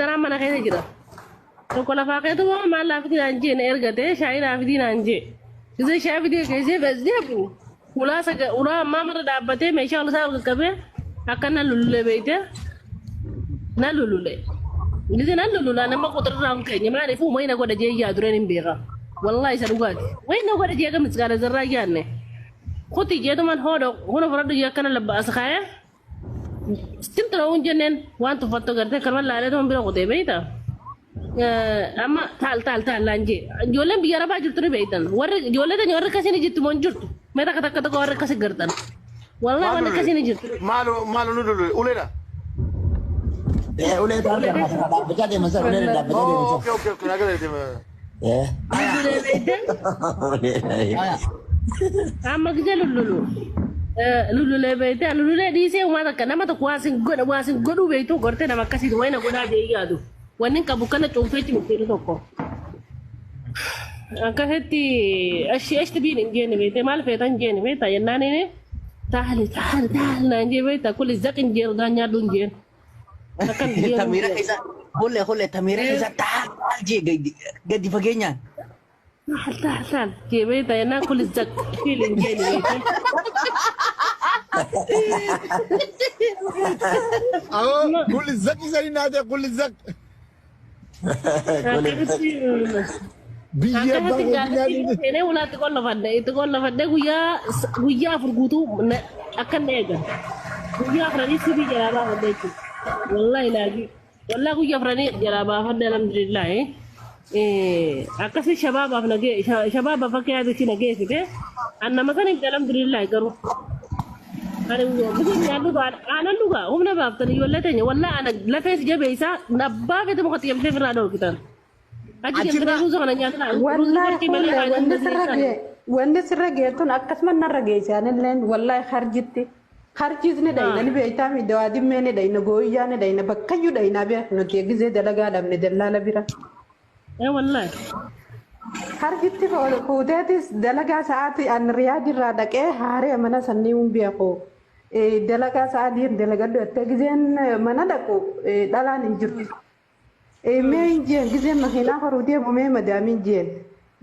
daraan mana keessa jira. Tokko lafaa keetu waan maal laafiti naan jee na ergate shaayii laafiti naan jee. Isa shaayii fidee keessee beesdee ulaa ammaa mara dhaabbatee meeshaa ol isaa ol qaqqabee akka na lululee beeyte na lululee. Inni na lululaa nama qotirraa hin keenye maaliif wayina godha jee yaa dureen hin beeka. Wallahi isa dhugaati. Wayina godha jee gamis gaala zarraa yaanne. Kuti jeetuman hoodo huna fudhadhu jee akkana labbaasa kaayee. Stimta laun jenneen waan tuffattu gartee kalma laalee tuman bira qotee beeyta. Amma taal laan jee. Ijoolleen biyya arabaa jirtu ni beeytan. Ijoollee tanya warri akkasii ni jirtu moo hin jirtu. Mee takka takka warri akkasii gartan. Wallahi waan akkasii ni jirtu. Maalu nu lulu uleedha. Ulee dhaabbataa deema sana ulee dhaabbataa deema sana. Okay, nagaa deema. Amma gija lululee beeyte lululee dhiisee uumaa takka nama tokko waasin godhuu beeytu gortee nama akkasii wayina godhaa jee yaadu. Wanni qabu kana cuunfeetti mukteeru tokko. Akkasitti ashti biin hin jeenne beeyte maal feetan hin jeenne beeyta yennaan inni taali naan jee beeyta kulli zaq hin jeeru daan nyaadhu hin jeenu. Akkan jeeru. Tamira isa holle tamira isa taal jee gadi fageenyaan. Taal jee beeyta yennaan kulli zaq fiil hin jeenne beeyte. Kulli zaq isa hin naate kulli zaq. Biyya baay'ee ulat itu kon lafadde guyyaa afur guutuu akkan eegan guyyaa afranii sibii jalaa baafadde jechuudha wallahi laagi wallahi guyyaa afranii jalaa baafadde alhamdulillah akkasii shabaabaaf akka yaadatti nageessite annama kan hin alhamdulillah garuu ani bikin nyaadhu aanan dhugaa humna baaftanii ijoollee teenya wallahi ana lafees jabeessaa nabbaa fete muka xiyamtee firraa dhorkitan. Wanti sirra geettuun akkasuma narra geessanillee wallahi harjisni dhayna ni beektaa miidhawaa dimmee ni dhayna gooyyaa ni dhayna bakkayyuu dhaynaa beeku nuti eegisee dalagaa dhabne dallaala bira. Wallahi. Harjitti fuuteetis dalagaa sa'aatii an riyaadirraa dhaqee haaree mana sannii hin beeku. Dalagaa sa'aatii dalagadhu ettee giseen mana dhaqu dhalaan hin jirtu. Mee hin jeen giseen makiinaa horuu deemu mee madaamiin jeen.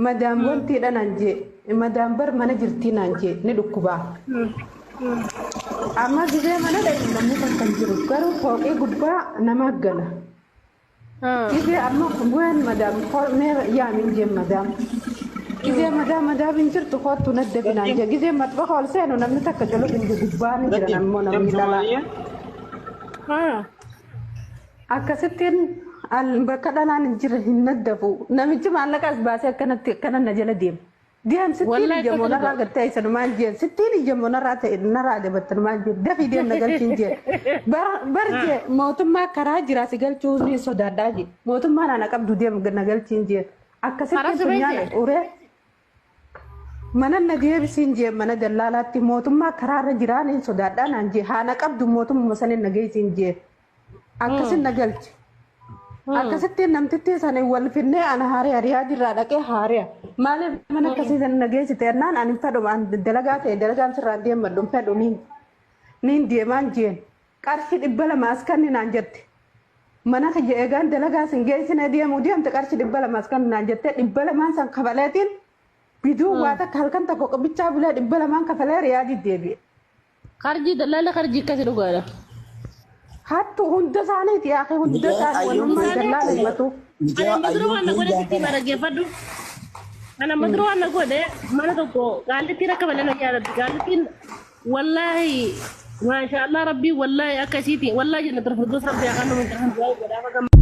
Madaam wanti dhanan jee. Madaam bar mana jirtii naan jee ni dhukkubaa. Amma gisee mana dhaqu namni kan jiru garuu fooqee gubbaa nama gala. Gisee amma bu'een madaam mee yaamin jeen madaam. Gisee madaam hin jirtu kootu nadda binaan jee. Gisee matbaxa ol seenu namni takka jalo hin gubbaa ni jira nammoo namni dhalaa. Akkasittiin bakka dhalaan hin jirre hin naddafu. Namichi maallaqa as baasee akkana na jala deema. Deem sittiin ijammoo narraa gattee isanumaan jeen. Sittiin ijammoo narraa ta'e narraa dabattanumaan jeen. Dafii deem na galchiin jeen. Bar jee mootummaa karaa jiraa si galchuu ni sodaadhaa jee. Mootummaan ana qabdu deem na galchiin jeen. Akkasittiin funyaan uree. Mana na deebisiin jeen mana dallaalaatti mootummaa karaarra jiraa ni sodaadhaa naan jee. Haana qabdu mootummaa sanin na geessiin jeen. Akkasin na galchi. Akkasittiin namtittii sana wal finnee ana haariyaa riyaadirraa dhaqee haariyaa. Maaliif mana akkasii sana nageessite ennaan ani fedhumaan dalagaa ta'e dalagaan sirraan deemadhu fedhu niin deemaan jeen. Qarshii 200 as kanni naan jette. Mana kiyya eegaan dalagaa sin geessine deemuu deemte qarshii 200 as kanni naan jette 200 san kafaleetiin biduu waa takka halkan tokko qobichaa bulee 200 kafalee riyaadii deebi'e. Qarjii dalaala qarjii akkasii dhugaadha. Hattu hunda isaaniiti yaa hunda isaanii walumaa dallaa himatu. Ana madru waan godhe mana tokko gaallitti rakka balana yaadatti gaallitiin wallahi maasha Allah rabbi wallahi akkasiiti wallahi jannatul firdaus rabbi yaa kan nu